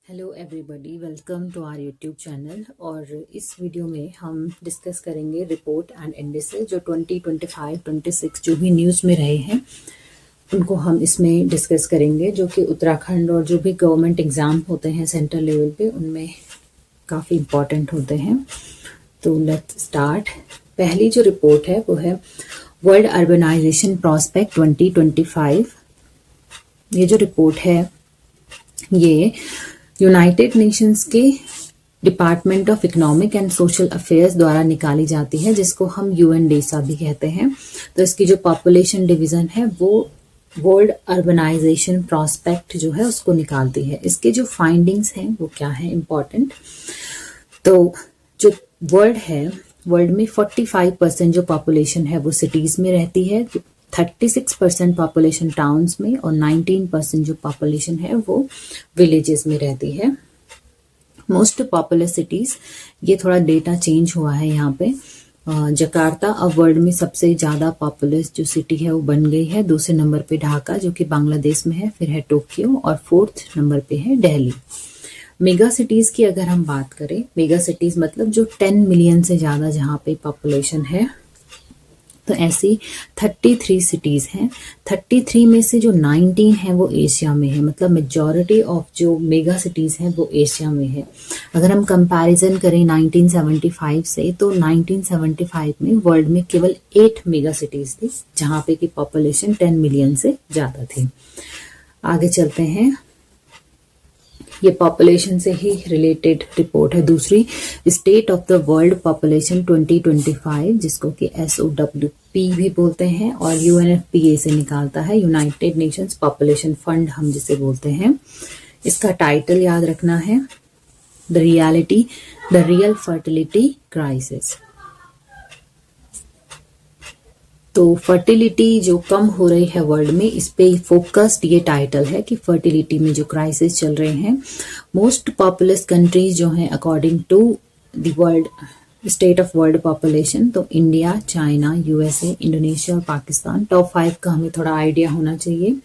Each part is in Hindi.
Hello everybody, welcome to our YouTube channel. और इस वीडियो में हम डिस्कस करेंगे रिपोर्ट एंड इंडिसेस जो 2025-26 जो भी न्यूज़ में रहे हैं उनको हम इसमें डिस्कस करेंगे, जो कि उत्तराखंड और जो भी गवर्नमेंट एग्ज़ाम होते हैं सेंट्रल लेवल पे उनमें काफ़ी इम्पॉर्टेंट होते हैं। तो लेट्स स्टार्ट। पहली जो रिपोर्ट है वो है वर्ल्ड अर्बनाइजेशन प्रॉस्पेक्ट 2025। ये जो रिपोर्ट है ये यूनाइटेड नेशंस के department of economic and social affairs द्वारा निकाली जाती है, जिसको हम यूएनडेसा भी कहते हैं। तो इसकी जो पॉपुलेशन डिवीजन है वो वर्ल्ड अर्बनाइजेशन प्रॉस्पेक्ट जो है उसको निकालती है। इसके जो फाइंडिंग्स हैं वो क्या है इम्पोर्टेंट। तो जो वर्ल्ड है, वर्ल्ड में 45% जो पॉपुलेशन है वो सिटीज में रहती है, 36% पॉपुलेशन टाउन्स में और 19% जो पॉपुलेशन है वो विलेजेस में रहती है। मोस्ट पॉपुलर सिटीज, ये थोड़ा डेटा चेंज हुआ है यहाँ पे। जकार्ता अब वर्ल्ड में सबसे ज़्यादा पॉपुलर जो सिटी है वो बन गई है। दूसरे नंबर पे ढाका जो कि बांग्लादेश में है, फिर है टोक्यो और फोर्थ नंबर पे है दिल्ली। मेगा सिटीज की अगर हम बात करें, मेगा सिटीज मतलब जो 10 मिलियन से ज़्यादा जहाँ पे पॉपुलेशन है, तो ऐसी 33 सिटीज़ हैं। 33 में से जो 19 है वो एशिया में है, मतलब मेजॉरिटी ऑफ जो मेगा सिटीज़ हैं वो एशिया में है। अगर हम कंपैरिजन करें 1975 से, तो 1975 में वर्ल्ड में केवल 8 मेगा सिटीज़ थी जहाँ पे की पॉपुलेशन 10 मिलियन से ज़्यादा थी। आगे चलते हैं, ये पॉपुलेशन से ही रिलेटेड रिपोर्ट है दूसरी, state of the world population 2025, जिसको कि SOWP भी बोलते हैं और UNFPA से निकालता है, यूनाइटेड नेशंस पॉपुलेशन फंड हम जिसे बोलते हैं। इसका टाइटल याद रखना है, द रियल फर्टिलिटी क्राइसिस। तो फर्टिलिटी जो कम हो रही है वर्ल्ड में, इस पे फोकस्ड ये टाइटल है कि फर्टिलिटी में जो क्राइसिस चल रहे हैं। मोस्ट पॉपुलस कंट्रीज जो हैं according to the world state of world population, तो इंडिया, चाइना, USA, इंडोनेशिया और पाकिस्तान। टॉप 5 का हमें थोड़ा आइडिया होना चाहिए।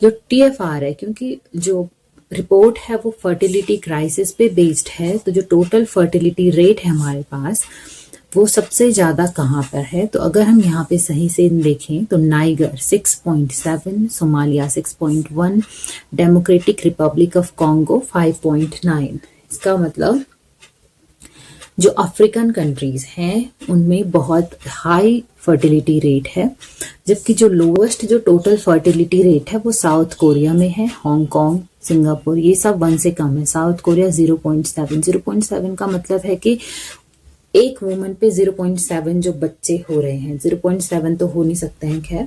जो TFR है, क्योंकि जो रिपोर्ट है वो फर्टिलिटी क्राइसिस पे बेस्ड है, तो जो टोटल फर्टिलिटी रेट है हमारे पास वो सबसे ज्यादा कहाँ पर है। तो अगर हम यहाँ पे सही से देखें तो Niger 6.7, Somalia 6.1, democratic Republic of Congo 5.9। इसका मतलब जो अफ्रीकन कंट्रीज हैं उनमें बहुत हाई फर्टिलिटी रेट है, जबकि जो लोवेस्ट जो टोटल फर्टिलिटी रेट है वो साउथ कोरिया में है, हांगकांग, सिंगापुर, ये सब 1 से कम है। South Korea 0.7। 0.7 का मतलब है कि एक वुमन पे 0.7 जो बच्चे हो रहे हैं। 0.7 तो हो नहीं सकते हैं, खैर,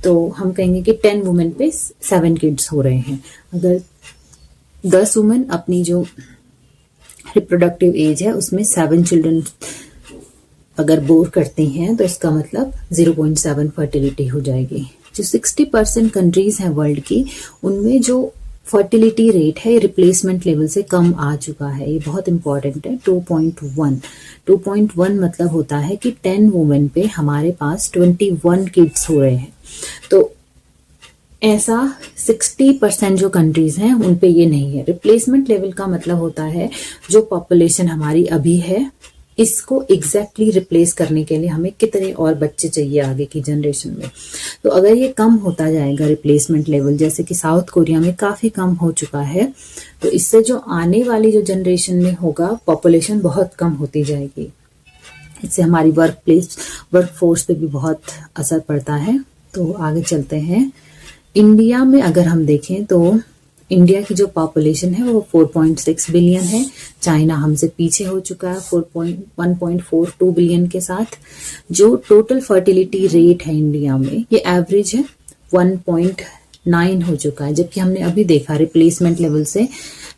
तो हम कहेंगे कि 10 वुमेन पे 7 किड्स हो रहे हैं। अगर 10 वुमेन अपनी जो रिप्रोडक्टिव एज है उसमें 7 चिल्ड्रन अगर बोर करती हैं तो इसका मतलब 0.7 फर्टिलिटी हो जाएगी। जो 60% कंट्रीज हैं वर्ल्ड की, उनमें जो फर्टिलिटी रेट है रिप्लेसमेंट लेवल से कम आ चुका है। ये बहुत इंपॉर्टेंट है। 2.1 मतलब होता है कि 10 वुमेन पे हमारे पास 21 किड्स हो रहे हैं। तो ऐसा 60% जो कंट्रीज हैं उन पे ये नहीं है। रिप्लेसमेंट लेवल का मतलब होता है जो पॉपुलेशन हमारी अभी है इसको एग्जैक्टली रिप्लेस करने के लिए हमें कितने और बच्चे चाहिए आगे की जनरेशन में। तो अगर ये कम होता जाएगा रिप्लेसमेंट लेवल, जैसे कि साउथ कोरिया में काफी कम हो चुका है, तो इससे जो आने वाली जो जनरेशन में होगा पॉपुलेशन बहुत कम होती जाएगी। इससे हमारी वर्क फोर्स पे भी बहुत असर पड़ता है। तो आगे चलते हैं। इंडिया में अगर हम देखें तो इंडिया की जो पॉपुलेशन है वो 4.6 बिलियन है। चाइना हमसे पीछे हो चुका है 1.42 बिलियन के साथ। जो टोटल फर्टिलिटी रेट है इंडिया में ये एवरेज है 1.9 हो चुका है, जबकि हमने अभी देखा रिप्लेसमेंट लेवल से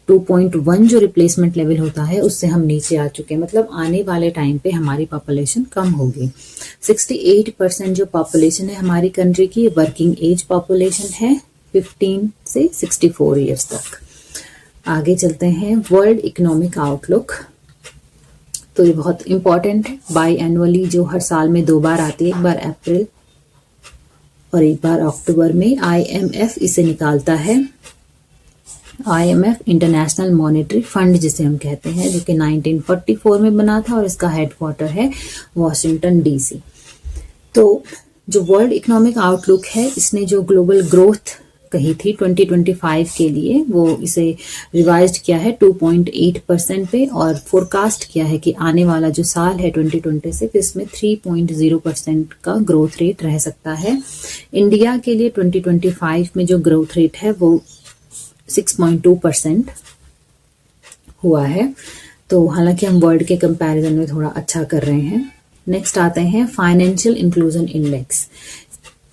2.1 जो रिप्लेसमेंट लेवल होता है उससे हम नीचे आ चुके हैं। मतलब आने वाले टाइम पे हमारी पॉपुलेशन कम होगी। 68% जो पॉपुलेशन है हमारी कंट्री की वर्किंग एज पॉपुलेशन है 15 से 64 ईयर्स तक। आगे चलते हैं। वर्ल्ड इकोनॉमिक आउटलुक, तो ये बहुत इंपॉर्टेंट है। बाई एनुअली जो हर साल में 2 बार आती है, एक बार अप्रैल और एक बार अक्टूबर में। IMF इसे निकालता है। IMF इंटरनेशनल मॉनेटरी फंड जिसे हम कहते हैं, जो कि 1944 में बना था और इसका हेडक्वार्टर है वॉशिंगटन DC। तो जो वर्ल्ड इकोनॉमिक आउटलुक है, इसने जो ग्लोबल ग्रोथ कही थी 2025 के लिए, वो इसे रिवाइज्ड किया है 2.8% पे, और फोरकास्ट किया है कि आने वाला जो साल है 2026 इसमें 3.0% का ग्रोथ रेट रह सकता है। इंडिया के लिए 2025 में जो ग्रोथ रेट है वो 6.2% हुआ है। तो हालांकि हम वर्ल्ड के कंपैरिजन में थोड़ा अच्छा कर रहे हैं। नेक्स्ट आते हैं financial inclusion index.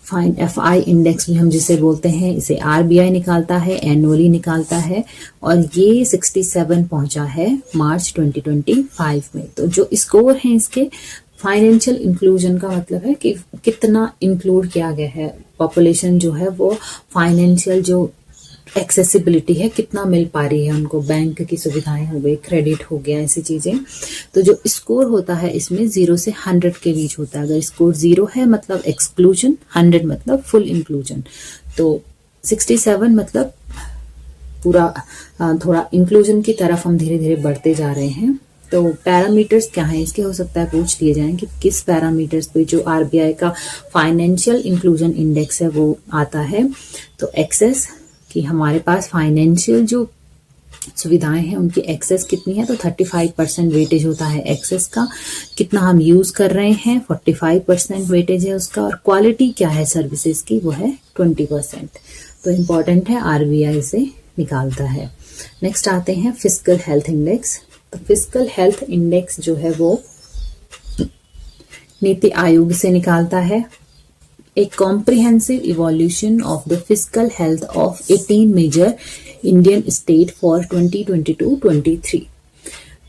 FI index भी हम जिसे बोलते हैं, इसे RBI निकालता है, एनुअली निकालता है, और ये 67 पहुंचा है मार्च 2025 में। तो जो स्कोर है इसके, फाइनेंशियल इंक्लूजन का मतलब है कि कितना इंक्लूड किया गया है, पॉपुलेशन जो है वो फाइनेंशियल जो एक्सेसिबिलिटी है कितना मिल पा रही है उनको, बैंक की सुविधाएं हो गई, क्रेडिट हो गया, ऐसी चीजें। तो जो स्कोर होता है इसमें 0 से 100 के बीच होता है। अगर स्कोर 0 है मतलब एक्सक्लूजन, 100 मतलब फुल इंक्लूजन। तो 67 मतलब पूरा थोड़ा इंक्लूजन की तरफ हम धीरे धीरे बढ़ते जा रहे हैं। तो पैरामीटर्स क्या है इसके, हो सकता है पूछ लिए जाएं कि किस पैरामीटर्स पे जो RBI का फाइनेंशियल इंक्लूजन इंडेक्स है वो आता है। तो एक्सेस, कि हमारे पास फाइनेंशियल जो सुविधाएं हैं उनकी एक्सेस कितनी है, तो 35% वेटेज होता है एक्सेस का। कितना हम यूज कर रहे हैं, 45% वेटेज है उसका। और क्वालिटी क्या है सर्विसेज की, वो है 20%। तो इम्पोर्टेंट है, RBI से निकालता है। नेक्स्ट आते हैं फिस्कल हेल्थ इंडेक्स। तो फिस्कल हेल्थ इंडेक्स जो है वो नीति आयोग से निकालता है। A comprehensive evaluation of the fiscal health of 18 major Indian state for 2022-23।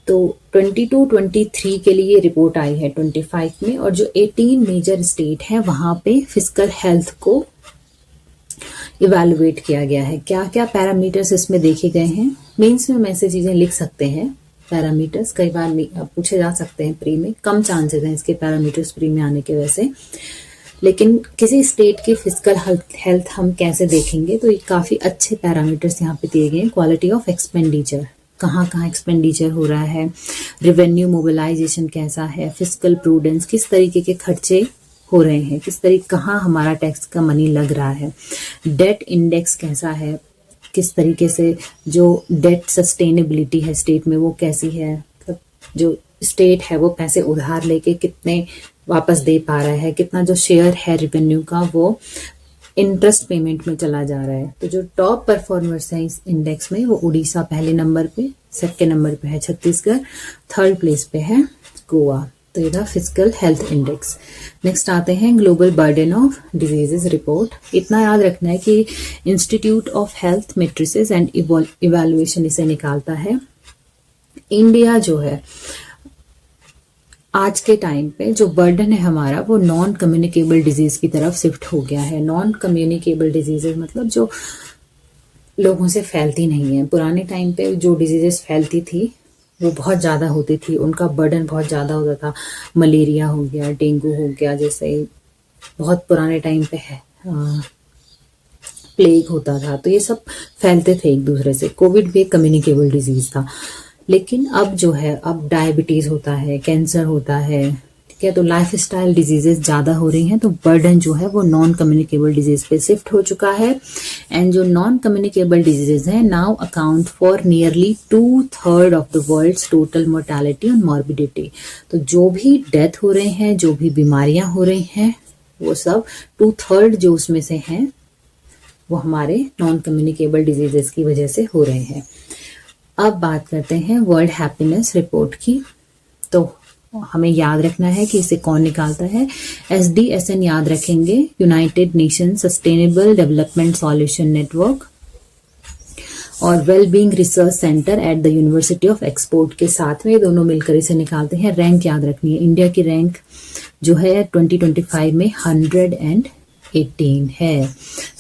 तो 22-23 के लिए रिपोर्ट आई है 25 में, और जो 18 मेजर स्टेट है वहां पे फिस्कल हेल्थ को इवेलुएट किया गया है। क्या क्या पैरामीटर्स इसमें देखे गए हैं, मेंस में हम ऐसे चीजें लिख सकते हैं। पैरामीटर्स कई बार पूछे जा सकते हैं प्री में, कम चांसेस हैं इसके पैरामीटर्स प्री में आने के वैसे, लेकिन किसी स्टेट की फिजिकल हेल्थ हम कैसे देखेंगे, तो ये काफी अच्छे पैरामीटर्स यहाँ पे दिए गए हैं। क्वालिटी ऑफ एक्सपेंडिचर, कहाँ कहाँ एक्सपेंडिचर हो रहा है, रेवेन्यू मोबिलाइजेशन कैसा है, फिजिकल प्रूडेंस, किस तरीके के खर्चे हो रहे हैं, किस तरीके कहाँ हमारा टैक्स का मनी लग रहा है, डेट इंडेक्स कैसा है, किस तरीके से जो डेट सस्टेनेबिलिटी है स्टेट में वो कैसी है, मतलब जो स्टेट है वो पैसे उधार लेके कितने वापस दे पा रहा है, कितना जो शेयर है रेवेन्यू का वो इंटरेस्ट पेमेंट में चला जा रहा है। तो जो टॉप परफॉर्मर्स हैं इस इंडेक्स में, वो उड़ीसा पहले नंबर पे, सेकेंड नंबर पे है छत्तीसगढ़, थर्ड प्लेस पे है गोवा। तो ये था फिजिकल हेल्थ इंडेक्स। नेक्स्ट आते हैं global burden of diseases report. इतना याद रखना है कि institute of health matrices and evaluation इसे निकालता है। इंडिया जो है आज के टाइम पे जो बर्डन है हमारा, वो नॉन कम्युनिकेबल डिजीज की तरफ शिफ्ट हो गया है। नॉन कम्युनिकेबल डिजीजेस मतलब जो लोगों से फैलती नहीं है। पुराने टाइम पे जो डिजीजेस फैलती थी वो बहुत ज्यादा होती थी, उनका बर्डन बहुत ज्यादा होता था। मलेरिया हो गया, डेंगू हो गया, जैसे बहुत पुराने टाइम पे है प्लेग होता था, तो ये सब फैलते थे एक दूसरे से। कोविड भी एक कम्युनिकेबल डिजीज था। लेकिन अब जो है, अब डायबिटीज होता है, कैंसर होता है, ठीक है, तो लाइफस्टाइल डिजीजेस ज्यादा हो रही हैं, तो बर्डन जो है वो नॉन कम्युनिकेबल डिजीज पे शिफ्ट हो चुका है। एंड जो नॉन कम्युनिकेबल डिजीजेस हैं now account for nearly 2/3 of the world's total mortality and morbidity. तो जो भी डेथ हो रहे हैं, जो भी बीमारियां हो रही हैं, वो सब 2/3 जो उसमें से हैं वो हमारे नॉन कम्युनिकेबल डिजीजेस की वजह से हो रहे हैं। अब बात करते हैं वर्ल्ड हैप्पीनेस रिपोर्ट की। तो हमें याद रखना है कि इसे कौन निकालता है। SDSN याद रखेंगे, United Nation Sustainable Development Solution Network, और wellbeing research centre at the University of Oxford के साथ में दोनों मिलकर इसे निकालते हैं। रैंक याद रखनी है, इंडिया की रैंक जो है 2025 में 108 118 है।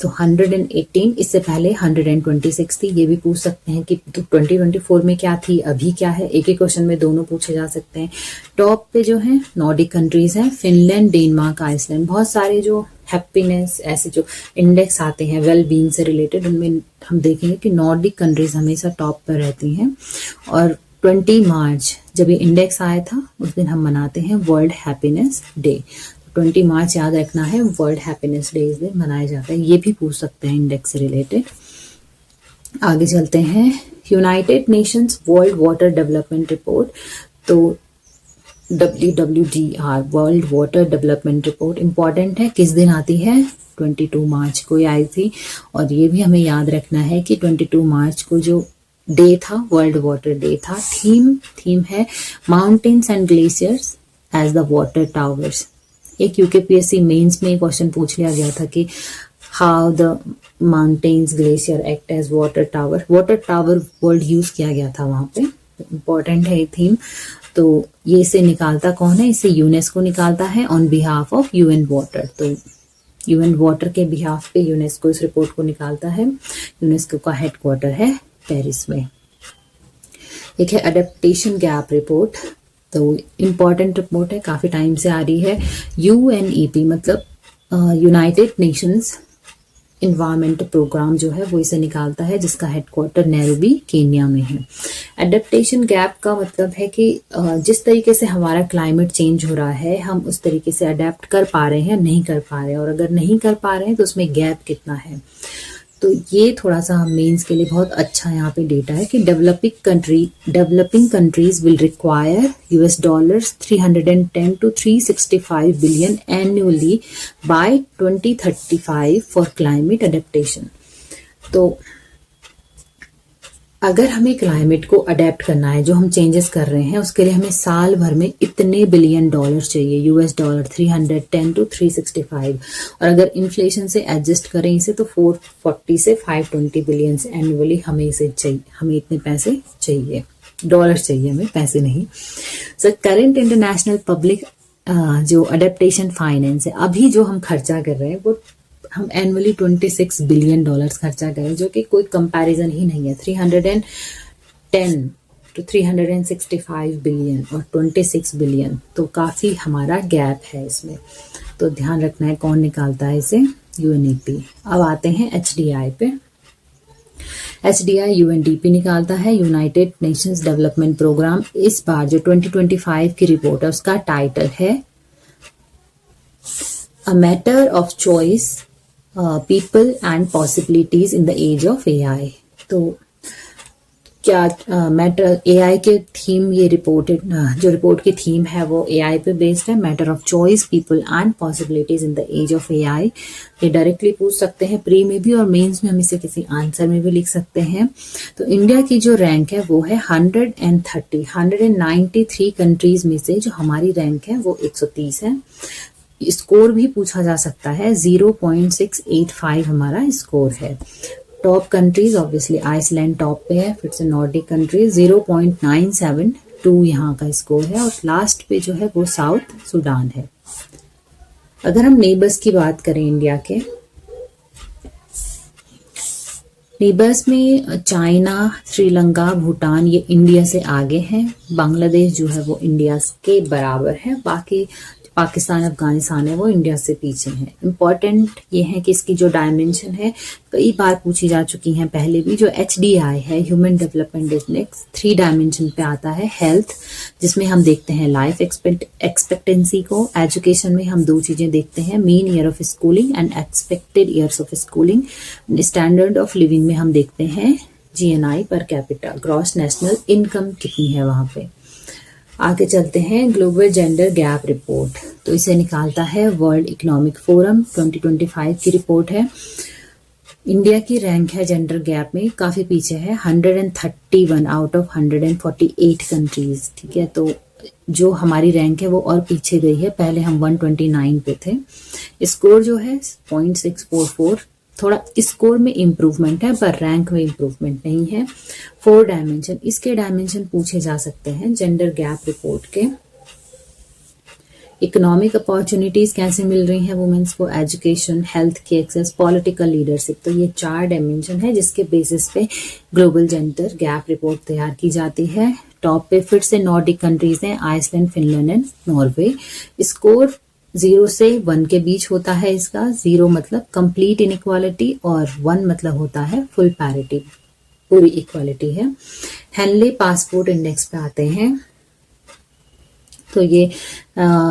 तो 118, इससे पहले 126 थी। ये भी पूछ सकते हैं कि 2024 में क्या थी, अभी क्या है। एक ही क्वेश्चन में दोनों पूछे जा सकते हैं। टॉप पे जो है नॉर्डिक कंट्रीज हैं, फिनलैंड, डेनमार्क, आइसलैंड। बहुत सारे जो हैप्पीनेस ऐसे जो इंडेक्स आते हैं वेल बीइंग से रिलेटेड, उनमें हम देखेंगे कि नॉर्डिक कंट्रीज हमेशा टॉप पर रहती हैं। और 20 मार्च जब ये इंडेक्स आया था उस दिन हम मनाते हैं वर्ल्ड हैप्पीनेस डे। 20 मार्च याद रखना है, वर्ल्ड हैप्पीनेस डे इस दिन मनाया जाता है। ये भी पूछ सकते हैं इंडेक्स से रिलेटेड। आगे चलते हैं, United Nations world water development report. तो WWDR world water development report important है। किस दिन आती है? 22 मार्च को आई थी। और ये भी हमें याद रखना है कि 22 मार्च को जो डे था वर्ल्ड वाटर डे था। थीम है mountains and glaciers as the water towers. एक यूकेपीएससी मेंस में क्वेश्चन पूछ लिया गया था कि how the mountains glacier act as water tower. Water tower word use किया गया था वहां पे। इम्पोर्टेंट है ये थीम। तो ये इसे निकालता कौन है? इसे यूनेस्को निकालता है on behalf of UN water. तो यूएन वाटर के बिहाफ पे यूनेस्को इस रिपोर्ट को निकालता है। यूनेस्को का हेडक्वार्टर है पेरिस में। एक है अडेप्टेशन गैप रिपोर्ट। तो इम्पॉर्टेंट रिपोर्ट है, काफी टाइम से आ रही है। UNEP मतलब यूनाइटेड नेशंस इन्वायरमेंट प्रोग्राम जो है वो इसे निकालता है, जिसका हेडक्वार्टर नैरोबी केन्या में है। एडेप्टेशन गैप का मतलब है कि जिस तरीके से हमारा क्लाइमेट चेंज हो रहा है, हम उस तरीके से अडेप्ट कर पा रहे हैं, नहीं कर पा रहे हैं। और अगर नहीं कर पा रहे हैं तो उसमें गैप कितना है। तो ये थोड़ा सा मेंस के लिए बहुत अच्छा यहाँ पे डेटा है कि developing countries will require $310 to 365 billion annually by 2035 for climate adaptation. तो अगर हमें क्लाइमेट को अडेप्ट करना है, जो हम चेंजेस कर रहे हैं, उसके लिए हमें साल भर में इतने बिलियन डॉलर चाहिए, $310 to 365। और अगर इन्फ्लेशन से एडजस्ट करें इसे तो 440 से 520 बिलियन एनुअली हमें इसे चाहिए। हमें इतने पैसे चाहिए, डॉलर चाहिए, हमें पैसे नहीं। सो करेंट इंटरनेशनल पब्लिक जो अडेप्टेशन फाइनेंस है, अभी जो हम खर्चा कर रहे हैं वो हम एनुअली $26 बिलियन खर्चा करें, जो कि कोई कंपैरिजन ही नहीं है। 310 to 365 बिलियन और 26 बिलियन, तो काफी हमारा गैप है इसमें। तो ध्यान रखना है कौन निकालता है इसे, UNEP। अब आते हैं HDI पे। HDI UNDP निकालता है, यूनाइटेड नेशंस डेवलपमेंट प्रोग्राम। इस बार जो 2025 की रिपोर्ट है उसका टाइटल है a matter of choice people and possibilities in the age of AI। तो क्या मैटर AI के थीम, ये जो रिपोर्ट की थीम है वो AI पे बेस्ड है। Matter of choice people and possibilities in the age of AI। ये डायरेक्टली पूछ सकते हैं प्री में भी, और मेंस में हम इसे किसी आंसर में भी लिख सकते हैं। तो इंडिया की जो रैंक है वो है 193 कंट्रीज में से जो हमारी रैंक है वो 130 है। स्कोर भी पूछा जा सकता है, 0.685 हमारा स्कोर है। Top countries obviously Iceland top पे है, फिर से नॉर्डिक कंट्रीज 0.972 यहाँ का स्कोर है। और लास्ट पे जो है वो साउथ सुडान है। अगर हम नेबर्स की बात करें इंडिया के, नेबर्स में चाइना, श्रीलंका, भूटान ये इंडिया से आगे हैं। बांग्लादेश जो है वो इंडिया के बराबर है। बाकी पाकिस्तान, अफगानिस्तान है वो इंडिया से पीछे हैं। इम्पॉर्टेंट ये है कि इसकी जो डायमेंशन है कई बार पूछी जा चुकी हैं पहले भी। जो HDI है, ह्यूमन डेवलपमेंट इंडेक्स, 3 डायमेंशन पे आता है। हेल्थ, जिसमें हम देखते हैं लाइफ एक्सपेक्टेंसी को। एजुकेशन में हम 2 चीजें देखते हैं, mean year of schooling and expected years of schooling. Standard of living में हम देखते हैं GNI per capita, gross national income कितनी है वहां पे। आगे चलते हैं, ग्लोबल जेंडर गैप रिपोर्ट। तो इसे निकालता है वर्ल्ड इकोनॉमिक फोरम, 2025 की रिपोर्ट है। इंडिया की रैंक है जेंडर गैप में काफी पीछे है, 131 आउट ऑफ 148 कंट्रीज। ठीक है, तो जो हमारी रैंक है वो और पीछे गई है। पहले हम 129 पे थे। स्कोर जो है 0.644, थोड़ा स्कोर में इम्प्रूवमेंट है पर रैंक में इम्प्रूवमेंट नहीं है। 4 डायमेंशन, इसके डायमेंशन पूछे जा सकते हैं जेंडर गैप रिपोर्ट के। इकोनॉमिक अपॉर्चुनिटीज कैसे मिल रही हैं वुमेन्स को, एजुकेशन, हेल्थ की एक्सेस, पॉलिटिकल लीडरशिप। तो ये 4 डायमेंशन है जिसके बेसिस पे ग्लोबल जेंडर गैप रिपोर्ट तैयार की जाती है। टॉप पे फिर से नॉर्डिक कंट्रीज हैं, Iceland, Finland and Norway. Score 0 से 1 के बीच होता है इसका। 0 मतलब कंप्लीट इनइक्वालिटी और 1 मतलब होता है फुल पैरिटी, पूरी इक्वालिटी है। हेनले पासपोर्ट इंडेक्स पे आते हैं, तो ये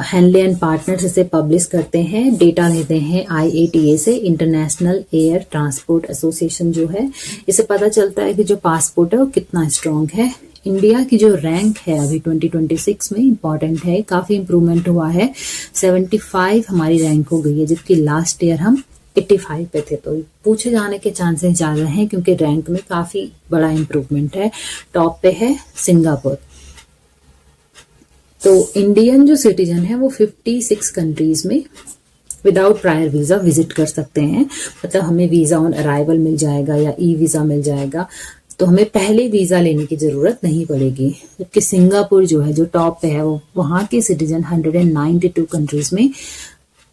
हेनले एंड पार्टनर्स इसे पब्लिश करते हैं, डेटा लेते हैं IATA से, इंटरनेशनल एयर ट्रांसपोर्ट एसोसिएशन जो है। इससे पता चलता है कि जो पासपोर्ट है वो कितना स्ट्रांग है। इंडिया की जो रैंक है अभी 2026 में इंपॉर्टेंट है, काफी इंप्रूवमेंट हुआ है, 75 हमारी रैंक हो गई है, जबकि लास्ट ईयर हम 85 पे थे। तो पूछे जाने के चांसेस ज्यादा हैं क्योंकि रैंक में काफी बड़ा इंप्रूवमेंट है। टॉप पे है सिंगापुर। तो इंडियन जो सिटीजन है वो 56 कंट्रीज में विदाउट प्रायर वीजा विजिट कर सकते हैं, मतलब हमें वीजा ऑन अराइवल मिल जाएगा या ई वीजा मिल जाएगा, तो हमें पहले वीजा लेने की जरूरत नहीं पड़ेगी। जबकि सिंगापुर जो है, जो टॉप पे है, वो वहां के सिटीजन 192 कंट्रीज में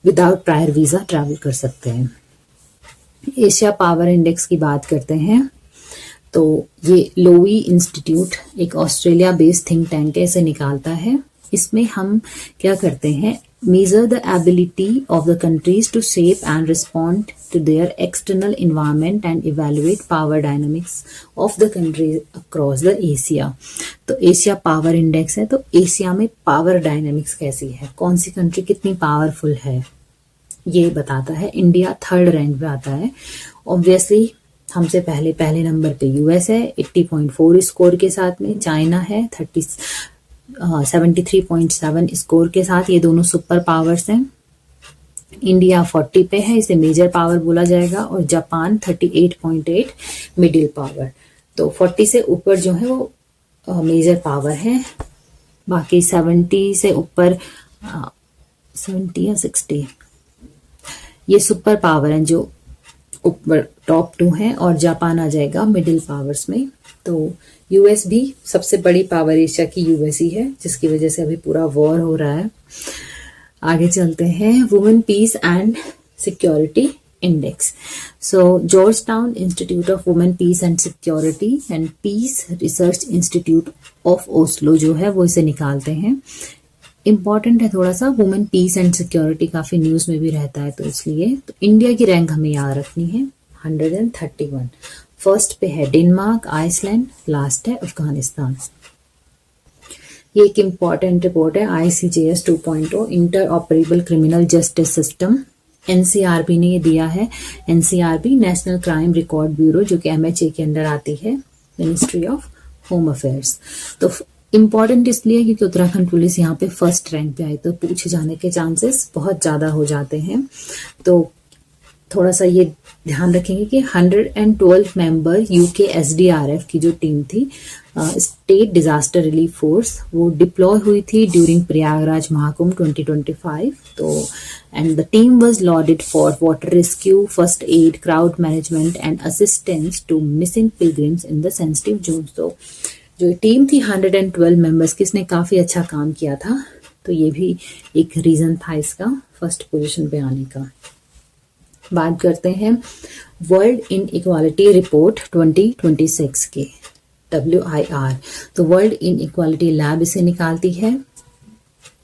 विदाउट प्रायर वीजा ट्रैवल कर सकते हैं। एशिया पावर इंडेक्स की बात करते हैं, तो ये लोई इंस्टीट्यूट एक ऑस्ट्रेलिया बेस्ड थिंक टैंक है, इसे निकालता है। इसमें हम क्या करते हैं, measure the ability of the countries to shape and respond to their external environment and evaluate power dynamics of the countries across the Asia। तो एशिया पावर इंडेक्स है, तो एशिया में पावर डायनामिक्स कैसी है, कौन सी कंट्री कितनी पावरफुल है, ये बताता है। इंडिया 3rd रैंक पे आता है। ऑब्वियसली हमसे पहले नंबर पे यूएस है 80.4 स्कोर के साथ में, चाइना है 73.7 स्कोर के साथ, ये दोनों सुपर पावर्स हैं। इंडिया 40 पे है, इसे मेजर पावर बोला जाएगा, और जापान 38.8 मिडिल पावर। तो 40 से ऊपर जो है वो मेजर पावर है, बाकी 70 से ऊपर 70 या 60 ये सुपर पावर हैं जो ऊपर टॉप 2 हैं, और जापान आ जाएगा मिडिल पावर्स में। तो यूएस भी सबसे बड़ी पावर एशिया की यूएस ही है, जिसकी वजह से अभी पूरा वॉर हो रहा है। आगे चलते हैं, women peace and security index. So Georgetown institute of women peace and security and peace research institute of Oslo जो है वो इसे निकालते हैं। इंपॉर्टेंट है थोड़ा सा, वुमेन पीस एंड सिक्योरिटी काफी न्यूज में भी रहता है, तो इसलिए तो इंडिया की रैंक हमें याद रखनी है 131। फर्स्ट पे है डेनमार्क, आइसलैंड, लास्ट है अफगानिस्तान। ये एक इम्पॉर्टेंट रिपोर्ट है, ICJS 2.0 inter operable criminal justice system, NCRB ने ये दिया है। NCRB national crime record bureau, जो कि MHA के अंडर आती है, मिनिस्ट्री ऑफ होम अफेयर्स। तो इम्पॉर्टेंट इसलिए क्योंकि उत्तराखंड पुलिस यहाँ पे 1st रैंक पे आई, तो पूछे जाने के चांसेस बहुत ज्यादा हो जाते हैं। तो थोड़ा सा ये ध्यान रखेंगे कि 112 मेंबर UK SDRF की जो टीम थी, स्टेट डिजास्टर रिलीफ फोर्स, वो डिप्लॉय हुई थी ड्यूरिंग प्रयागराज महाकुंभ 2025। तो and the team was loaded for water rescue, first aid, crowd management and assistance to missing pilgrims in the sensitive zone. तो जो टीम थी 112 मेंबर्स की, इसने काफी अच्छा काम किया था, तो ये भी एक रीजन था इसका 1st पोजीशन पे आने का। बात करते हैं वर्ल्ड इन इक्वालिटी रिपोर्ट 2026 के, WIR। तो वर्ल्ड इन इक्वालिटी लैब इसे निकालती है,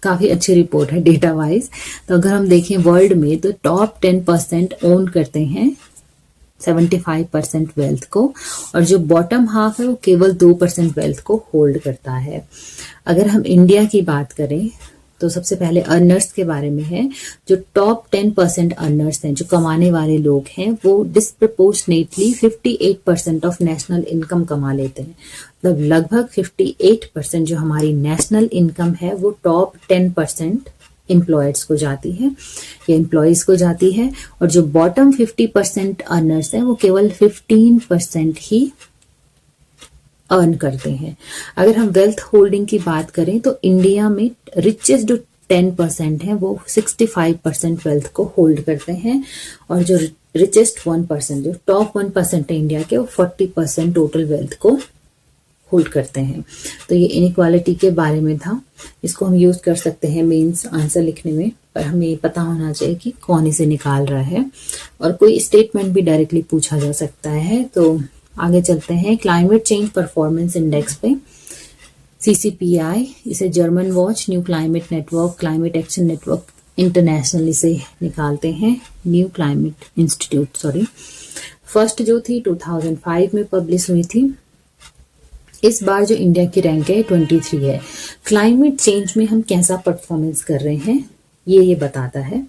काफी अच्छी रिपोर्ट है डेटा वाइज। तो अगर हम देखें वर्ल्ड में, तो टॉप 10% ओन करते हैं 75% वेल्थ को, और जो बॉटम हाफ है वो केवल 2% वेल्थ को होल्ड करता है। अगर हम इंडिया की बात करें, तो सबसे पहले अर्नर्स के बारे में है। जो टॉप 10% अर्नर्स हैं, जो कमाने वाले लोग हैं, वो डिस्प्रपोर्शनेटली 58% ऑफ नेशनल इनकम कमा लेते हैं। मतलब लगभग 58% जो हमारी नेशनल इनकम है वो टॉप 10% एम्प्लॉयर्स को जाती है या एम्प्लॉयज को जाती है, और जो बॉटम 50% अर्नर्स हैं वो केवल 15% ही अर्न करते हैं। अगर हम वेल्थ होल्डिंग की बात करें, तो इंडिया में रिचेस्ट जो 10% है वो 65% वेल्थ को होल्ड करते हैं, और जो रिचेस्ट 1%, जो टॉप 1% है इंडिया के, वो 40% टोटल वेल्थ को होल्ड करते हैं। तो ये इनइक्वालिटी के बारे में था। इसको हम यूज कर सकते हैं मेंस आंसर लिखने में, पर हमें पता होना चाहिए कि कौन इसे निकाल रहा है, और कोई स्टेटमेंट भी डायरेक्टली पूछा जा सकता है। तो आगे चलते हैं क्लाइमेट चेंज परफॉर्मेंस इंडेक्स पे। CCPI, इसे German watch, new climate network, climate action network international इसे निकालते हैं, new climate institute sorry. First जो थी 2005 में पब्लिश हुई थी। इस बार जो इंडिया की रैंक है 23 है। क्लाइमेट चेंज में हम कैसा परफॉर्मेंस कर रहे हैं ये बताता है।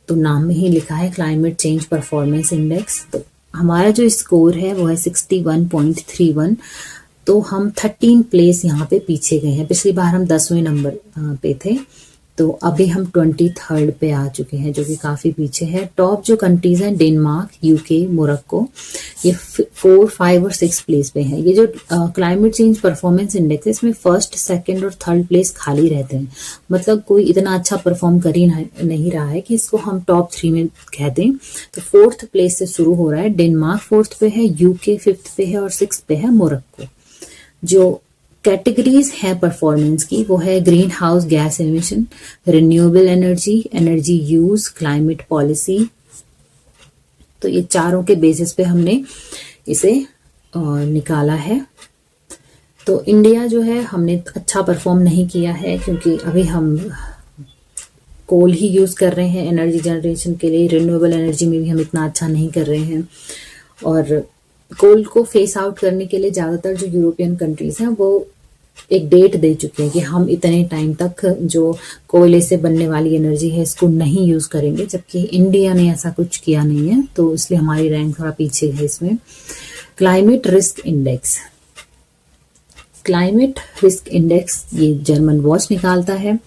तो नाम में ही लिखा है क्लाइमेट चेंज परफॉर्मेंस इंडेक्स। तो हमारा जो स्कोर है वो है 61.31। तो हम 13 प्लेस यहाँ पे पीछे गए हैं। पिछली बार हम 10वें नंबर पे थे, तो अभी हम 23rd पे आ चुके हैं, जो कि काफी पीछे है। टॉप जो कंट्रीज हैं डेनमार्क, यूके, मोरक्को, ये 4, 5 और 6 प्लेस पे हैं। ये जो क्लाइमेट चेंज परफॉर्मेंस इंडेक्स है, इसमें फर्स्ट, सेकंड और थर्ड प्लेस खाली रहते हैं। मतलब कोई इतना अच्छा परफॉर्म कर ही नहीं रहा है कि इसको हम टॉप 3 में कह दें। तो 4th प्लेस से शुरू हो रहा है। डेनमार्क 4th पे है, यूके 5th पे है और 6th पे है मोरक्को। जो कैटेगरीज है परफॉर्मेंस की वो है green house gas emission, renewable energy, energy use, climate policy. तो ये चारों के बेसिस पे हमने इसे निकाला है। तो इंडिया जो है हमने अच्छा परफॉर्म नहीं किया है, क्योंकि अभी हम कोल ही यूज कर रहे हैं एनर्जी जनरेशन के लिए। रिन्यूएबल एनर्जी में भी हम इतना अच्छा नहीं कर रहे हैं, और कोल को फेस आउट करने के लिए ज्यादातर जो यूरोपियन कंट्रीज हैं वो एक डेट दे चुके हैं कि हम इतने टाइम तक जो कोयले से बनने वाली एनर्जी है इसको नहीं यूज करेंगे, जबकि इंडिया ने ऐसा कुछ किया नहीं है। तो इसलिए हमारी रैंक थोड़ा पीछे है इसमें। Climate risk index, climate risk index ये जर्मन वॉच निकालता है।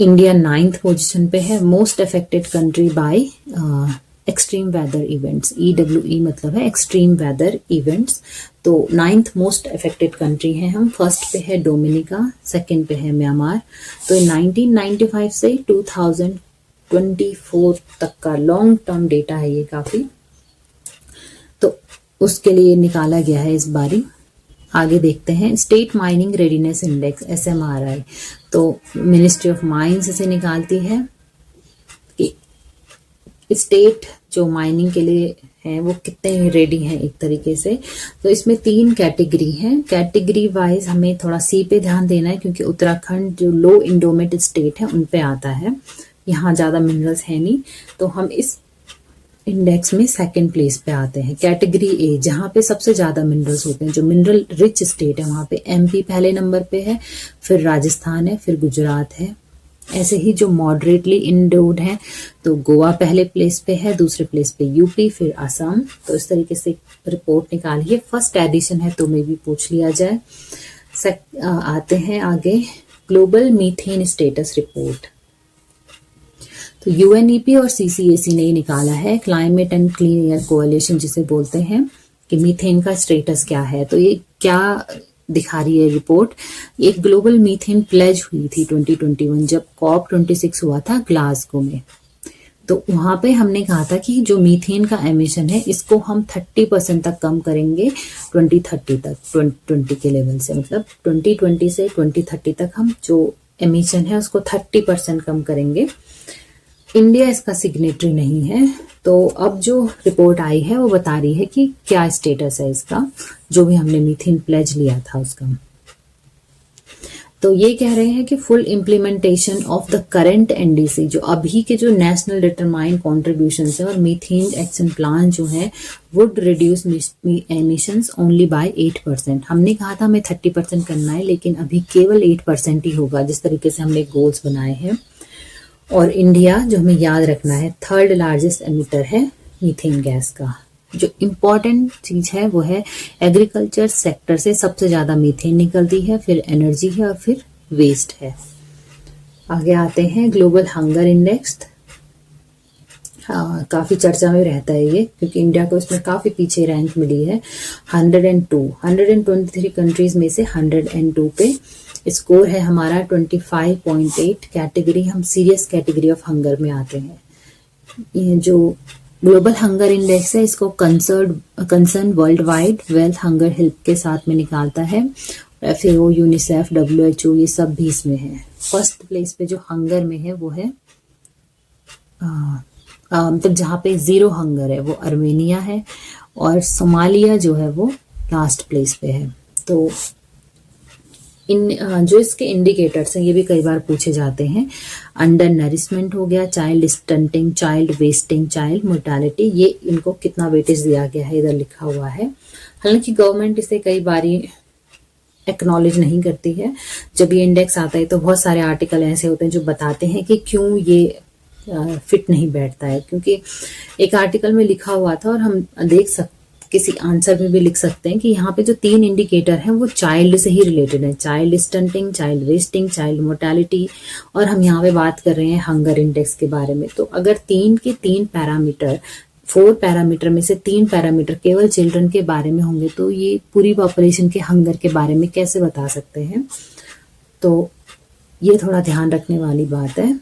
इंडिया 9th पोजीशन पे है। Most affected country by extreme weather events, EWE मतलब है एक्सट्रीम वेदर इवेंट्स। तो 9th मोस्ट अफेक्टेड कंट्री है हम। फर्स्ट पे है डोमिनिका, सेकंड पे है म्यांमार। तो 1995 से 2024 तक का लॉन्ग टर्म डेटा है ये काफी, तो उसके लिए निकाला गया है इस बारी। आगे देखते हैं state mining readiness index, SMRI। तो मिनिस्ट्री ऑफ माइंस इसे निकालती है कि स्टेट जो माइनिंग के लिए है वो कितने रेडी हैं एक तरीके से। तो इसमें 3 कैटेगरी हैं। कैटेगरी वाइज हमें थोड़ा सी पे ध्यान देना है, क्योंकि उत्तराखंड जो लो इंडोमेट स्टेट है उन पे आता है। यहाँ ज्यादा मिनरल्स है नहीं, तो हम इस इंडेक्स में 2nd प्लेस पे आते हैं। कैटेगरी ए जहाँ पे सबसे ज्यादा मिनरल्स होते हैं, जो मिनरल रिच स्टेट है, वहां पे MP पहले नंबर पे है, फिर राजस्थान है, फिर गुजरात है। ऐसे ही जो मॉडरेटली इंडोर्ड है तो गोवा पहले प्लेस पे है, दूसरे प्लेस पे यूपी, फिर असम। तो इस तरीके से रिपोर्ट निकालिए। फर्स्ट एडिशन है तो मे भी पूछ लिया जाए। आते हैं आगे ग्लोबल मीथेन स्टेटस रिपोर्ट। तो UNEP और CCAC ने निकाला है climate and clean air coalition जिसे बोलते हैं, कि मीथेन का स्टेटस क्या है। तो ये क्या दिखा रही है रिपोर्ट। एक ग्लोबल मीथेन प्लेज हुई थी 2021 जब COP26 हुआ था ग्लासगो में। तो वहां पे हमने कहा था कि जो मीथेन का एमिशन है इसको हम 30% तक कम करेंगे 2030 तक, 2020 के लेवल से। मतलब 2020 से 2030 तक हम जो एमिशन है उसको 30% कम करेंगे। इंडिया इसका सिग्नेटरी नहीं है। तो अब जो रिपोर्ट आई है वो बता रही है कि क्या स्टेटस है इसका, जो भी हमने मीथेन प्लेज लिया था उसका। तो ये कह रहे हैं कि full implementation of the current NDC, जो अभी के जो नेशनल डिटरमाइंड कॉन्ट्रीब्यूशन है और मीथेन एक्शन प्लान जो है, would reduce emissions only by 8%। हमने कहा था हमें 30% करना है, लेकिन अभी केवल 8% ही होगा जिस तरीके से हमने गोल्स बनाए हैं। और इंडिया जो हमें याद रखना है 3rd लार्जेस्ट एमिटर है मीथेन गैस का। जो इम्पोर्टेंट चीज है वो है एग्रीकल्चर सेक्टर से सबसे ज्यादा मीथेन निकलती है, फिर एनर्जी है और फिर वेस्ट है। आगे आते हैं ग्लोबल हंगर इंडेक्स। काफी चर्चा में रहता है ये, क्योंकि इंडिया को इसमें काफी पीछे रैंक मिली है। 123 कंट्रीज में से 102 पे स्कोर है हमारा 25.8। कैटेगरी हम सीरियस कैटेगरी ऑफ हंगर में आते हैं। ये जो ग्लोबल हंगर इंडेक्स है, इसको concern world wide wealth hunger help के साथ में निकालता है। FAO, यूनिसेफ, WHO ये सब भी इसमें है। फर्स्ट प्लेस पे जो हंगर में है वो है मतलब जहाँ पे 0 हंगर है वो अर्मेनिया है, और सोमालिया जो है वो लास्ट प्लेस पे है। तो जो इसके इंडिकेटर्स हैं ये भी कई बार पूछे जाते हैं। अंडर नरिशमेंट हो गया, child stunting, child wasting, child mortality, ये इनको कितना वेटेज दिया गया है इधर लिखा हुआ है। हालांकि गवर्नमेंट इसे कई बारी एक्नॉलेज नहीं करती है। जब ये इंडेक्स आता है तो बहुत सारे आर्टिकल ऐसे होते हैं जो बताते हैं कि क्यों ये फिट नहीं बैठता है, क्योंकि एक आर्टिकल में लिखा हुआ था और हम देख सकते किसी आंसर में भी लिख सकते हैं कि यहाँ पे जो 3 इंडिकेटर हैं वो चाइल्ड से ही रिलेटेड है, child stunting, child wasting, child mortality, और हम यहाँ पे बात कर रहे हैं हंगर इंडेक्स के बारे में। तो अगर 3 के 3 पैरामीटर, 4 पैरामीटर में से 3 पैरामीटर केवल चिल्ड्रन के बारे में होंगे तो ये पूरी पॉपुलेशन के हंगर के बारे में कैसे बता सकते हैं। तो ये थोड़ा ध्यान रखने वाली बात है।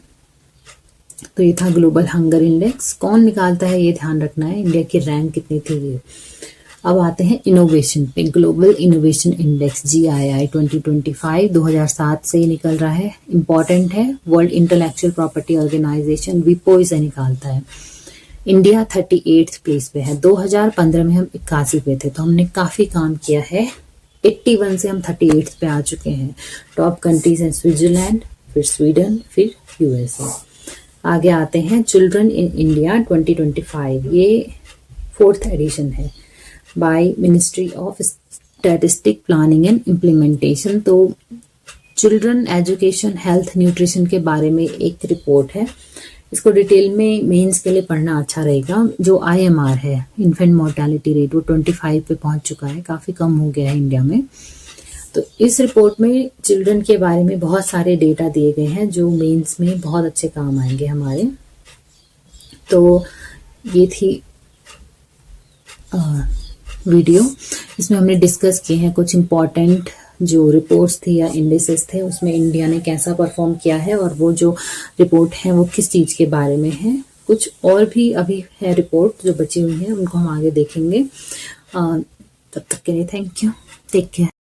तो ये था ग्लोबल हंगर इंडेक्स। कौन निकालता है ये ध्यान रखना है, इंडिया की रैंक कितनी थी ये। अब आते हैं इनोवेशन पे। ग्लोबल इनोवेशन इंडेक्स GII 2025 2007 से निकल रहा है, इंपॉर्टेंट है। World intellectual property organisation WIPO इसे निकालता है। इंडिया 38th प्लेस पे है। 2015 में हम 81 पे थे, तो हमने काफी काम किया है। 81 से हम 38th पे आ चुके हैं। टॉप कंट्रीज हैं स्विट्जरलैंड, फिर स्वीडन, फिर USA। आगे आते हैं चिल्ड्रन इन इंडिया 2025, ये 4th एडिशन है by ministry of statistic planning and implementation. तो चिल्ड्रन एजुकेशन, हेल्थ, न्यूट्रिशन के बारे में एक रिपोर्ट है। इसको डिटेल में मेंस के लिए पढ़ना अच्छा रहेगा। जो IMR है, इन्फेंट मोर्टेलिटी रेट, वो 25 पे पहुंच चुका है, काफी कम हो गया है इंडिया में। तो इस रिपोर्ट में चिल्ड्रन के बारे में बहुत सारे डेटा दिए गए हैं जो मेंस में बहुत अच्छे काम आएंगे हमारे। तो ये थी वीडियो, इसमें हमने डिस्कस किए हैं कुछ इम्पोर्टेंट जो रिपोर्ट्स थी या इंडिसेस थे, उसमें इंडिया ने कैसा परफॉर्म किया है, और वो जो रिपोर्ट है वो किस चीज के बारे में है। कुछ और भी अभी है रिपोर्ट जो बची हुई है, उनको हम आगे देखेंगे। तब तक के लिए थैंक यू, टेक केयर।